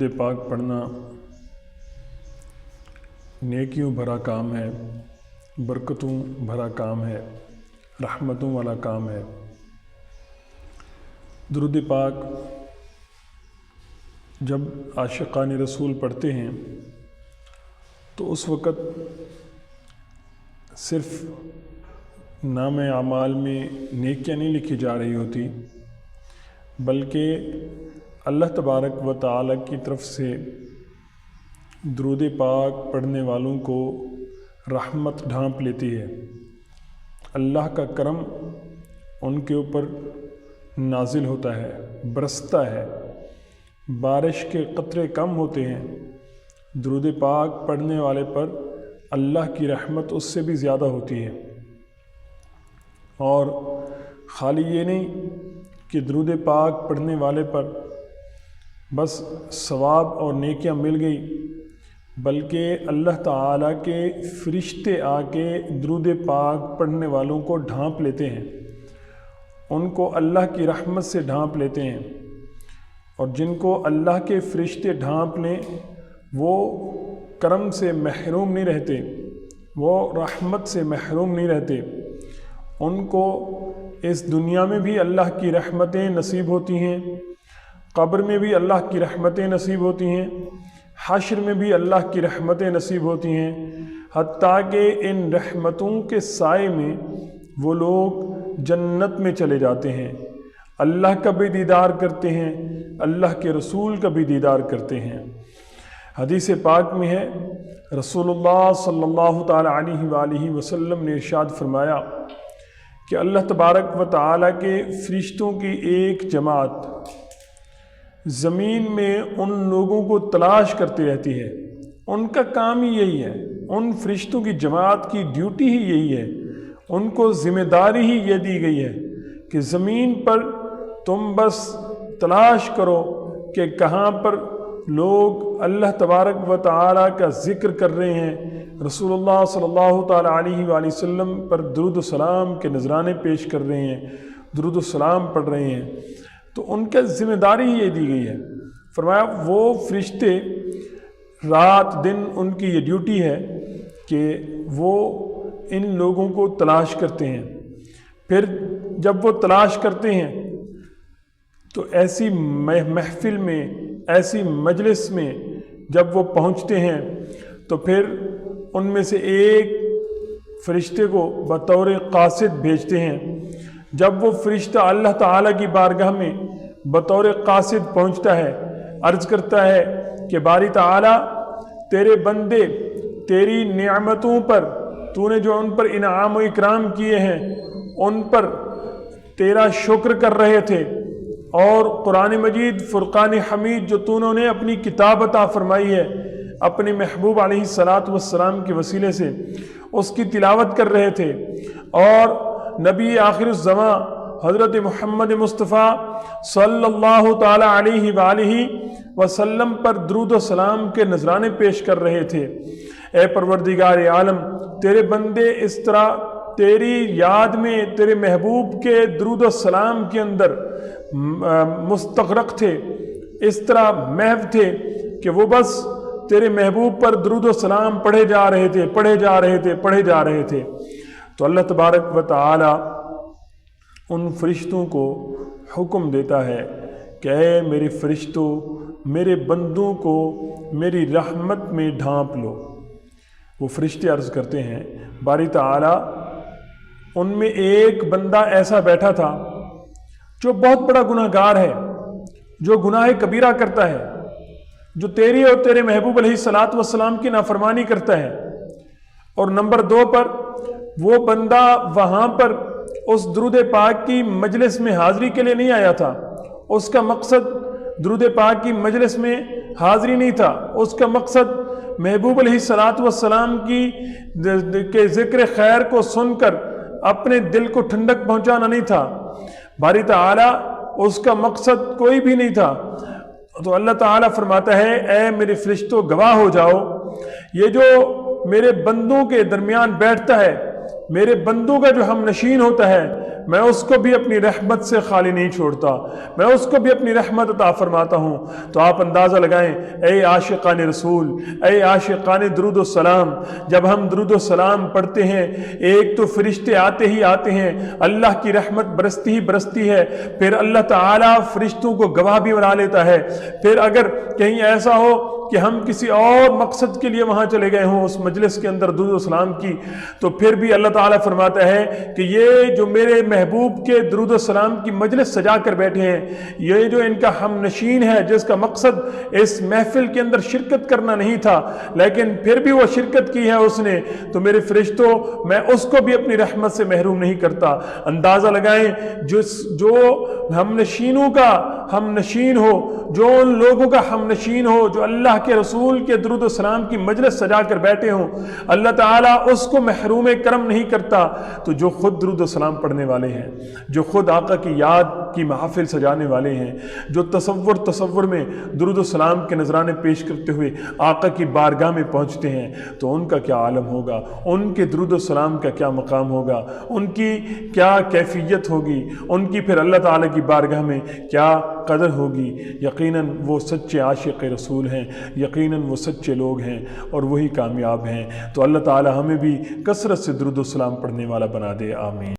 درود پاک پڑھنا نیکیوں بھرا کام ہے، برکتوں بھرا کام ہے، رحمتوں والا کام ہے۔ درود پاک جب عاشقان رسول پڑھتے ہیں تو اس وقت صرف نام اعمال میں نیکیاں نہیں لکھی جا رہی ہوتی، بلکہ اللہ تبارک و تعالی کی طرف سے درود پاک پڑھنے والوں کو رحمت ڈھانپ لیتی ہے۔ اللہ کا کرم ان کے اوپر نازل ہوتا ہے، برستا ہے، بارش کے قطرے کم ہوتے ہیں۔ درود پاک پڑھنے والے پر اللہ کی رحمت اس سے بھی زیادہ ہوتی ہے۔ اور خالی یہ نہیں کہ درود پاک پڑھنے والے پر بس ثواب اور نیکیاں مل گئی، بلکہ اللہ تعالیٰ کے فرشتے آ کے درود پاک پڑھنے والوں کو ڈھانپ لیتے ہیں، ان کو اللہ کی رحمت سے ڈھانپ لیتے ہیں۔ اور جن کو اللہ کے فرشتے ڈھانپ لیں وہ کرم سے محروم نہیں رہتے، وہ رحمت سے محروم نہیں رہتے، ان کو اس دنیا میں بھی اللہ کی رحمتیں نصیب ہوتی ہیں، قبر میں بھی اللہ کی رحمتیں نصیب ہوتی ہیں، حشر میں بھی اللہ کی رحمتیں نصیب ہوتی ہیں، حتیٰ کہ ان رحمتوں کے سائے میں وہ لوگ جنت میں چلے جاتے ہیں، اللہ کا بھی دیدار کرتے ہیں، اللہ کے رسول کا بھی دیدار کرتے ہیں۔ حدیث پاک میں ہے، رسول اللہ صلی اللہ تعالی علیہ وآلہ وسلم نے ارشاد فرمایا کہ اللہ تبارک و تعالیٰ کے فرشتوں کی ایک جماعت زمین میں ان لوگوں کو تلاش کرتی رہتی ہے، ان کا کام ہی یہی ہے، ان فرشتوں کی جماعت کی ڈیوٹی ہی یہی ہے، ان کو ذمہ داری ہی یہ دی گئی ہے کہ زمین پر تم بس تلاش کرو کہ کہاں پر لوگ اللہ تبارک و تعالیٰ کا ذکر کر رہے ہیں، رسول اللہ صلی اللہ تعالیٰ علیہ وآلہ وسلم پر درود و سلام کے نذرانے پیش کر رہے ہیں، درود و سلام پڑھ رہے ہیں، تو ان کا ذمہ داری ہی یہ دی گئی ہے۔ فرمایا وہ فرشتے رات دن ان کی یہ ڈیوٹی ہے کہ وہ ان لوگوں کو تلاش کرتے ہیں، پھر جب وہ تلاش کرتے ہیں تو ایسی محفل میں، ایسی مجلس میں جب وہ پہنچتے ہیں تو پھر ان میں سے ایک فرشتے کو بطور قاصد بھیجتے ہیں۔ جب وہ فرشتہ اللہ تعالیٰ کی بارگاہ میں بطور قاصد پہنچتا ہے، عرض کرتا ہے کہ باری تعالیٰ تیرے بندے تیری نعمتوں پر، تو نے جو ان پر انعام و اکرام کیے ہیں ان پر تیرا شکر کر رہے تھے، اور قرآن مجید فرقان حمید جو تو نے اپنی کتاب عطا فرمائی ہے اپنے محبوب علیہ السلام کے وسیلے سے، اس کی تلاوت کر رہے تھے، اور نبی آخر الزماں حضرت محمد مصطفیٰ صلی اللہ تعالی علیہ وآلہ وسلم پر درود و سلام کے نذرانے پیش کر رہے تھے۔ اے پروردگار عالم، تیرے بندے اس طرح تیری یاد میں، تیرے محبوب کے درود و سلام کے اندر مستغرق تھے، اس طرح محو تھے کہ وہ بس تیرے محبوب پر درود و سلام پڑھے جا رہے تھے، پڑھے جا رہے تھے، پڑھے جا رہے تھے۔ تو اللہ تبارک و تعالی ان فرشتوں کو حکم دیتا ہے کہ اے میرے فرشتوں، میرے بندوں کو میری رحمت میں ڈھانپ لو۔ وہ فرشتے عرض کرتے ہیں باری تعالی ان میں ایک بندہ ایسا بیٹھا تھا جو بہت بڑا گناہ گار ہے، جو گناہ کبیرہ کرتا ہے، جو تیری اور تیرے محبوب علیہ السلام کی نافرمانی کرتا ہے، اور نمبر 2 پر وہ بندہ وہاں پر اس درود پاک کی مجلس میں حاضری کے لیے نہیں آیا تھا، اس کا مقصد درود پاک کی مجلس میں حاضری نہیں تھا، اس کا مقصد محبوب علیہ السلام کے ذکر خیر کو سن کر اپنے دل کو ٹھنڈک پہنچانا نہیں تھا، باری تعالیٰ اس کا مقصد کوئی بھی نہیں تھا۔ تو اللہ تعالیٰ فرماتا ہے اے میرے فرشتوں گواہ ہو جاؤ، یہ جو میرے بندوں کے درمیان بیٹھتا ہے، میرے بندوں کا جو ہم نشین ہوتا ہے، میں اس کو بھی اپنی رحمت سے خالی نہیں چھوڑتا، میں اس کو بھی اپنی رحمت عطا فرماتا ہوں۔ تو آپ اندازہ لگائیں اے عاشقان رسول، اے عاشقان درود و سلام، جب ہم درود و سلام پڑھتے ہیں ایک تو فرشتے آتے ہی آتے ہیں، اللہ کی رحمت برستی ہی برستی ہے، پھر اللہ تعالیٰ فرشتوں کو گواہ بھی بنا لیتا ہے۔ پھر اگر کہیں ایسا ہو کہ ہم کسی اور مقصد کے لیے وہاں چلے گئے ہوں اس مجلس کے اندر درود و سلام کی، تو پھر بھی اللہ تعالیٰ فرماتا ہے کہ یہ جو میرے محبوب کے درود و سلام کی مجلس سجا کر بیٹھے ہیں، یہ جو ان کا ہم نشین ہے، جس کا مقصد اس محفل کے اندر شرکت کرنا نہیں تھا لیکن پھر بھی وہ شرکت کی ہے اس نے، تو میرے فرشتوں میں اس کو بھی اپنی رحمت سے محروم نہیں کرتا۔ اندازہ لگائیں جو ہم نشینوں کا ہم نشین ہو، جو ان لوگوں کا ہم نشین ہو جو اللہ کے رسول کے درود و سلام کی مجلس سجا کر بیٹھے ہوں، اللہ تعالیٰ اس کو محروم کرم نہیں کرتا، تو جو خود درود و سلام پڑھنے والے ہیں، جو خود آقا کی یاد کی محافل سجانے والے ہیں، جو تصور میں درود و سلام کے نذرانے پیش کرتے ہوئے آقا کی بارگاہ میں پہنچتے ہیں، تو ان کا کیا عالم ہوگا، ان کے درود و سلام کا کیا مقام ہوگا، ان کی کیا کیفیت ہوگی، ان کی پھر اللہ تعالیٰ کی بارگاہ میں کیا قدر ہوگی۔ یقیناً وہ سچے عاشق رسول ہیں، یقیناً وہ سچے لوگ ہیں اور وہی کامیاب ہیں۔ تو اللہ تعالیٰ ہمیں بھی کثرت سے درود و سلام پڑھنے والا بنا دے، آمین۔